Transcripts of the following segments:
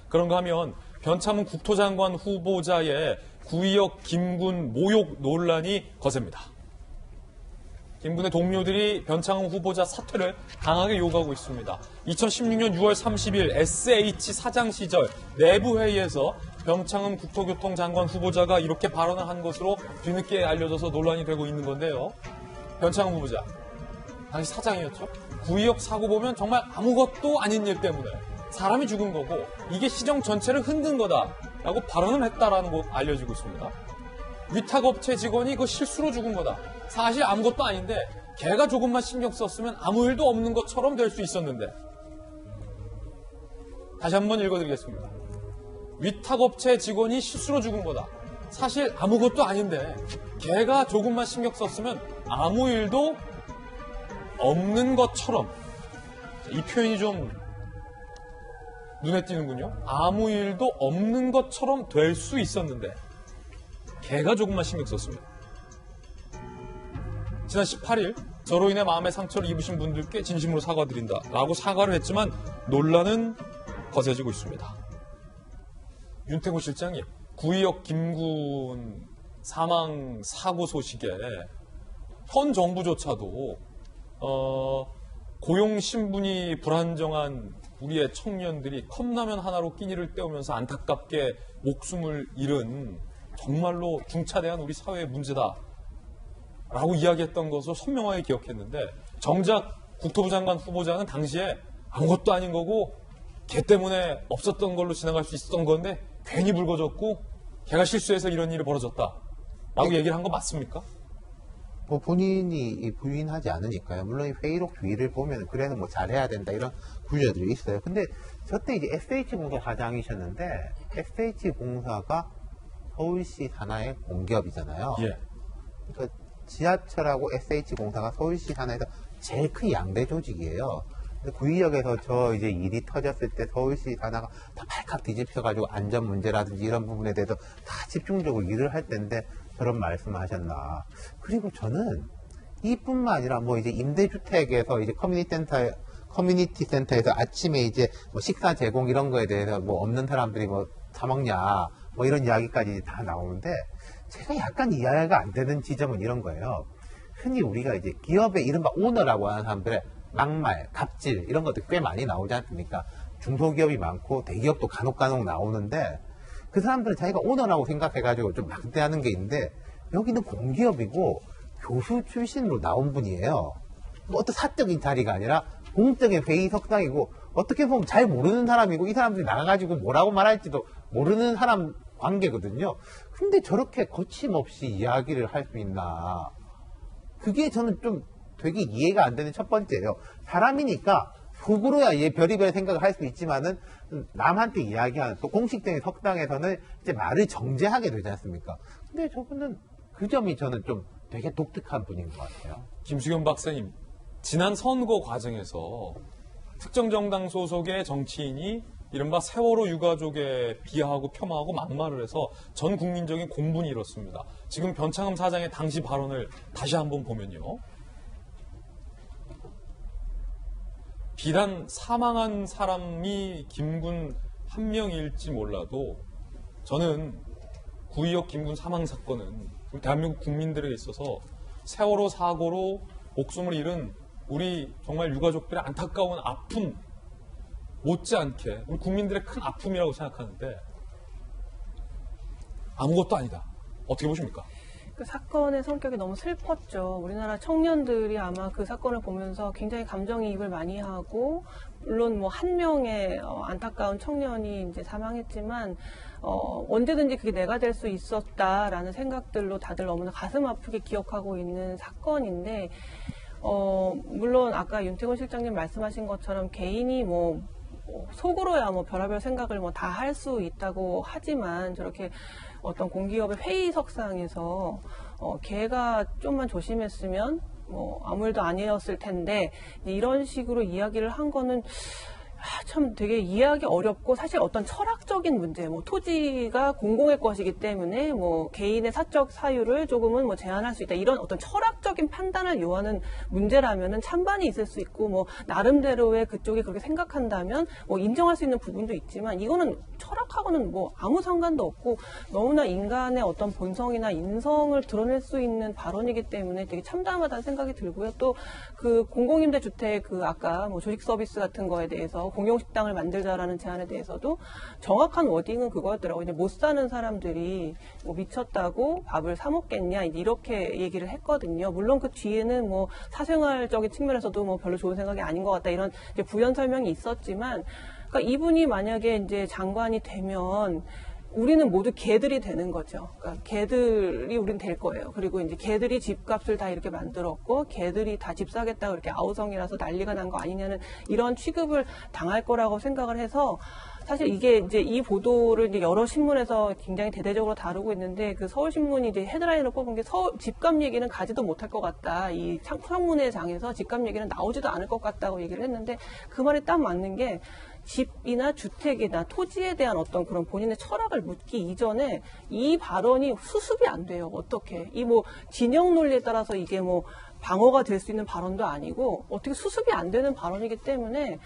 그런가 하면 변창흠 국토장관 후보자의 구의역 김군 모욕 논란이 거셉니다. 김군의 동료들이 변창흠 후보자 사퇴를 강하게 요구하고 있습니다. 2016년 6월 30일 SH 사장 시절 내부회의에서 변창흠 국토교통장관 후보자가 이렇게 발언을 한 것으로 뒤늦게 알려져서 논란이 되고 있는 건데요. 변창흠 후보자, 당시 사장이었죠. 구의역 사고 보면 정말 아무것도 아닌 일 때문에 사람이 죽은 거고 이게 시정 전체를 흔든 거다라고 발언을 했다라는 거 알려지고 있습니다. 위탁업체 직원이 그 실수로 죽은 거다. 사실 아무것도 아닌데 걔가 조금만 신경 썼으면 아무 일도 없는 것처럼 될 수 있었는데. 다시 한번 읽어드리겠습니다. 위탁업체 직원이 실수로 죽은 거다. 사실 아무것도 아닌데 걔가 조금만 신경 썼으면 아무 일도 없는 것처럼. 이 표현이 좀 눈에 띄는군요. 아무 일도 없는 것처럼 될 수 있었는데 걔가 조금만 신경 썼으면. 지난 18일 저로 인해 마음의 상처를 입으신 분들께 진심으로 사과드린다 라고 사과를 했지만 논란은 거세지고 있습니다. 윤태호 실장이 구의역 김군 사망 사고 소식에 현 정부조차도 고용 신분이 불안정한 우리의 청년들이 컵라면 하나로 끼니를 때우면서 안타깝게 목숨을 잃은 정말로 중차대한 우리 사회의 문제다 라고 이야기했던 것을 선명하게 기억했는데, 정작 국토부 장관 후보자는 당시에 아무것도 아닌 거고 걔 때문에 없었던 걸로 지나갈 수 있었던 건데 괜히 불거졌고 걔가 실수해서 이런 일이 벌어졌다 라고 얘기를 한 거 맞습니까? 뭐 본인이 부인하지 않으니까요. 물론 이 회의록 뒤를 보면 그래서 뭐 잘해야 된다 이런 구조들이 있어요. 근데 저때 이제 SH공사 사장이셨는데 SH공사가 서울시 산하의 공기업이잖아요. 예. 그러니까 지하철하고 SH공사가 서울시 산하에서 제일 큰 양대 조직이에요. 구의역에서 저 이제 일이 터졌을 때 서울시 산하가 다 발칵 뒤집혀가지고 안전 문제라든지 이런 부분에 대해서 다 집중적으로 일을 할 텐데 저런 말씀을 하셨나. 그리고 저는 이뿐만 아니라 뭐 이제 임대주택에서 이제 커뮤니티 센터에서 아침에 이제 뭐 식사 제공 이런 거에 대해서 뭐 없는 사람들이 뭐 사 먹냐 뭐 이런 이야기까지 다 나오는데 제가 약간 이해가 안 되는 지점은 이런 거예요. 흔히 우리가 이제 기업의 이른바 오너라고 하는 사람들의 막말, 갑질 이런 것들 꽤 많이 나오지 않습니까? 중소기업이 많고 대기업도 간혹 나오는데 그 사람들은 자기가 오너라고 생각해가지고 좀 막대하는 게 있는데 여기는 공기업이고 교수 출신으로 나온 분이에요. 뭐 어떤 사적인 자리가 아니라 공적인 회의석상이고 어떻게 보면 잘 모르는 사람이고 이 사람들이 나가가지고 뭐라고 말할지도 모르는 사람 관계거든요. 근데 저렇게 거침없이 이야기를 할 수 있나. 그게 저는 좀 되게 이해가 안 되는 첫 번째예요. 사람이니까 속으로야 별의별 생각을 할 수 있지만은 남한테 이야기하는 또 공식적인 석상에서는 이제 말을 정제하게 되지 않습니까? 근데 저분은 그 점이 저는 좀 되게 독특한 분인 것 같아요. 김수겸 박사님, 지난 선거 과정에서 특정 정당 소속의 정치인이 이른바 세월호 유가족에 비하하고 폄하하고 막말을 해서 전 국민적인 공분이 일었습니다. 지금 변창흠 사장의 당시 발언을 다시 한번 보면요. 비단 사망한 사람이 김군 한 명일지 몰라도 저는 구의역 김군 사망 사건은 대한민국 국민들에게 있어서 세월호 사고로 목숨을 잃은 우리 정말 유가족들의 안타까운 아픔 못지않게 우리 국민들의 큰 아픔이라고 생각하는데 아무것도 아니다. 어떻게 보십니까? 그 사건의 성격이 너무 슬펐죠. 우리나라 청년들이 아마 그 사건을 보면서 굉장히 감정이입을 많이 하고, 물론 뭐 한 명의 안타까운 청년이 이제 사망했지만 언제든지 그게 내가 될 수 있었다라는 생각들로 다들 너무나 가슴 아프게 기억하고 있는 사건인데, 물론 아까 윤태곤 실장님 말씀하신 것처럼 개인이 뭐 속으로야 뭐 별의별 생각을 뭐 다 할 수 있다고 하지만 저렇게 어떤 공기업의 회의석상에서 걔가 좀만 조심했으면 뭐 아무 일도 아니었을 텐데 이런 식으로 이야기를 한 거는 참 되게 이해하기 어렵고 사실 어떤 철학적인 문제, 뭐 토지가 공공의 것이기 때문에 뭐 개인의 사적 사유를 조금은 뭐 제한할 수 있다 이런 어떤 철학적인 판단을 요하는 문제라면은 찬반이 있을 수 있고 뭐 나름대로의 그쪽이 그렇게 생각한다면 뭐 인정할 수 있는 부분도 있지만 이거는 철학하고는 뭐 아무 상관도 없고 너무나 인간의 어떤 본성이나 인성을 드러낼 수 있는 발언이기 때문에 되게 참담하다는 생각이 들고요. 또 그 공공임대주택 그 아까 뭐 조식 서비스 같은 거에 대해서 공용식당을 만들자라는 제안에 대해서도 정확한 워딩은 그거였더라고요. 이제 못 사는 사람들이 뭐 미쳤다고 밥을 사 먹겠냐 이렇게 얘기를 했거든요. 물론 그 뒤에는 뭐 사생활적인 측면에서도 뭐 별로 좋은 생각이 아닌 것 같다 이런 이제 부연 설명이 있었지만, 그러니까 이분이 만약에 이제 장관이 되면 우리는 모두 개들이 되는 거죠. 그러니까 개들이 우린 될 거예요. 그리고 이제 개들이 집값을 다 이렇게 만들었고 개들이 다 집 사겠다고 이렇게 아우성이라서 난리가 난 거 아니냐는 이런 취급을 당할 거라고 생각을 해서 사실 이게 이제 이 보도를 이제 여러 신문에서 굉장히 대대적으로 다루고 있는데 그 서울신문이 이제 헤드라인으로 뽑은 게 집값 얘기는 가지도 못할 것 같다. 이 청문회 장에서 집값 얘기는 나오지도 않을 것 같다고 얘기를 했는데 그 말이 딱 맞는 게 집이나 주택이나 토지에 대한 어떤 그런 본인의 철학을 묻기 이전에 이 발언이 수습이 안 돼요. 어떻게. 이 뭐 진영 논리에 따라서 이게 뭐 방어가 될 수 있는 발언도 아니고 어떻게 수습이 안 되는 발언이기 때문에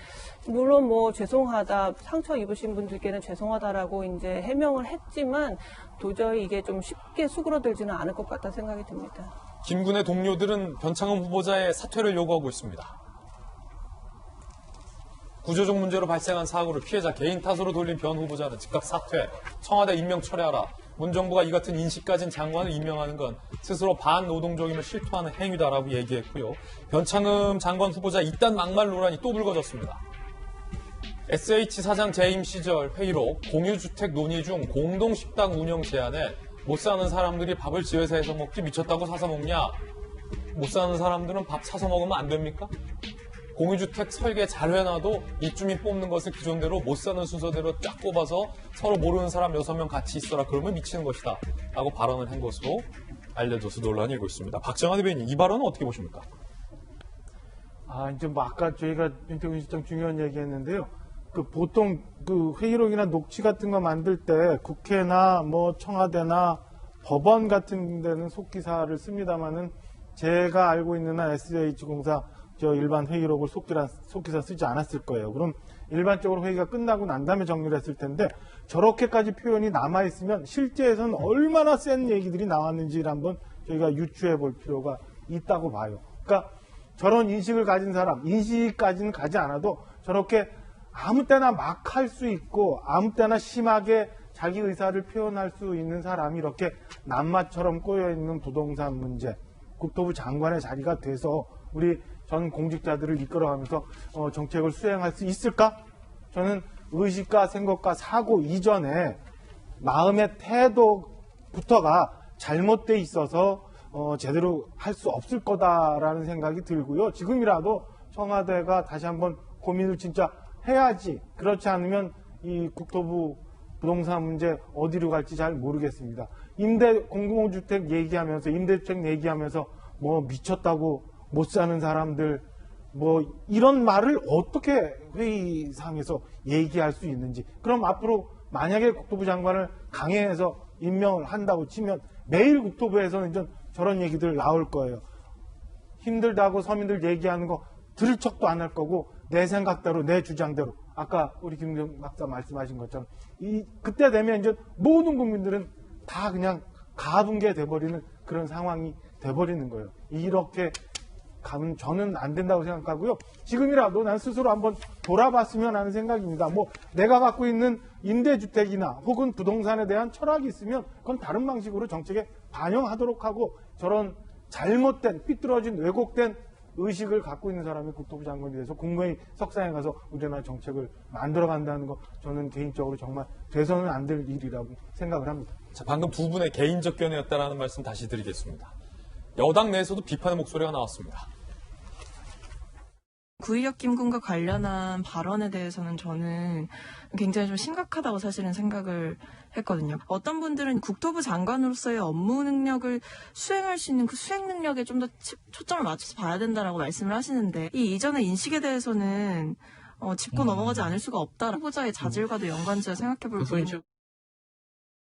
물론 뭐 죄송하다, 상처 입으신 분들께는 죄송하다라고 이제 해명을 했지만 도저히 이게 좀 쉽게 수그러들지는 않을 것 같다는 생각이 듭니다. 김군의 동료들은 변창흠 후보자의 사퇴를 요구하고 있습니다. 구조적 문제로 발생한 사고를 피해자 개인 탓으로 돌린 변 후보자는 즉각 사퇴, 청와대 임명 철회하라. 문 정부가 이 같은 인식 가진 장관을 임명하는 건 스스로 반노동적임을 실토하는 행위다라고 얘기했고요. 변창흠 장관 후보자 이딴 막말 논란이 또 불거졌습니다. SH 사장 재임 시절 회의록 공유주택 논의 중 공동식당 운영 제안에 못 사는 사람들이 밥을 집에서 해서 먹지 미쳤다고 사서 먹냐? 못 사는 사람들은 밥 사서 먹으면 안 됩니까? 공유주택 설계 잘 해놔도 입주민 뽑는 것을 기존대로 못 사는 순서대로 쫙 뽑아서 서로 모르는 사람 6명 같이 있어라 그러면 미치는 것이다 라고 발언을 한 것으로 알려져서 논란이 일고 있습니다. 박정환 대변인, 이 발언은 어떻게 보십니까? 이제 뭐 아까 저희가 윤태균 실장 중요한 얘기 했는데요. 그 보통 그 회의록이나 녹취 같은 거 만들 때 국회나 뭐 청와대나 법원 같은 데는 속기사를 씁니다만은 제가 알고 있는 한 SH공사 저 일반 회의록을 속기사 쓰지 않았을 거예요. 그럼 일반적으로 회의가 끝나고 난 다음에 정리를 했을 텐데 저렇게까지 표현이 남아있으면 실제에서는 얼마나 센 얘기들이 나왔는지를 한번 저희가 유추해 볼 필요가 있다고 봐요. 그러니까 저런 인식을 가진 사람, 인식까지는 가지 않아도 저렇게 아무 때나 막 할 수 있고 아무 때나 심하게 자기 의사를 표현할 수 있는 사람이 이렇게 낱마처럼 꼬여있는 부동산 문제, 국토부 장관의 자리가 돼서 우리 전 공직자들을 이끌어가면서 정책을 수행할 수 있을까? 저는 의식과 생각과 사고 이전에 마음의 태도부터가 잘못돼 있어서 제대로 할 수 없을 거다라는 생각이 들고요. 지금이라도 청와대가 다시 한번 고민을 진짜 해야지. 그렇지 않으면 이 국토부 부동산 문제 어디로 갈지 잘 모르겠습니다. 공공주택 얘기하면서 임대주택 얘기하면서 뭐 미쳤다고 못 사는 사람들 뭐 이런 말을 어떻게 회의상에서 얘기할 수 있는지. 그럼 앞으로 만약에 국토부 장관을 강행해서 임명을 한다고 치면 매일 국토부에서는 이제 저런 얘기들 나올 거예요. 힘들다고 서민들 얘기하는 거 들을 척도 안 할 거고 내 생각대로 내 주장대로 아까 우리 김경 박사 말씀하신 것처럼 그때 되면 이제 모든 국민들은 다 그냥 가분개 돼버리는 그런 상황이 돼버리는 거예요. 이렇게 가면 저는 안 된다고 생각하고요. 지금이라도 난 스스로 한번 돌아봤으면 하는 생각입니다. 뭐 내가 갖고 있는 임대주택이나 혹은 부동산에 대한 철학이 있으면 그건 다른 방식으로 정책에 반영하도록 하고 저런 잘못된 삐뚤어진 왜곡된 의식을 갖고 있는 사람이 국토부 장관이 돼서 국무회의 석상에 가서 우리나라 정책을 만들어간다는 거 저는 개인적으로 정말 돼서는 안 될 일이라고 생각을 합니다. 자, 방금 두 분의 개인적 견해였다라는 말씀 다시 드리겠습니다. 여당 내에서도 비판의 목소리가 나왔습니다. 구의역 김군과 관련한 발언에 대해서는 저는 굉장히 좀 심각하다고 사실은 생각을 했거든요. 어떤 분들은 국토부 장관으로서의 업무 능력을 수행할 수 있는 그 수행 능력에 좀 더 초점을 맞춰서 봐야 된다라고 말씀을 하시는데 이 이전의 인식에 대해서는 짚고 넘어가지 않을 수가 없다. 후보자의 자질과도 연관지어 생각해 볼 부분이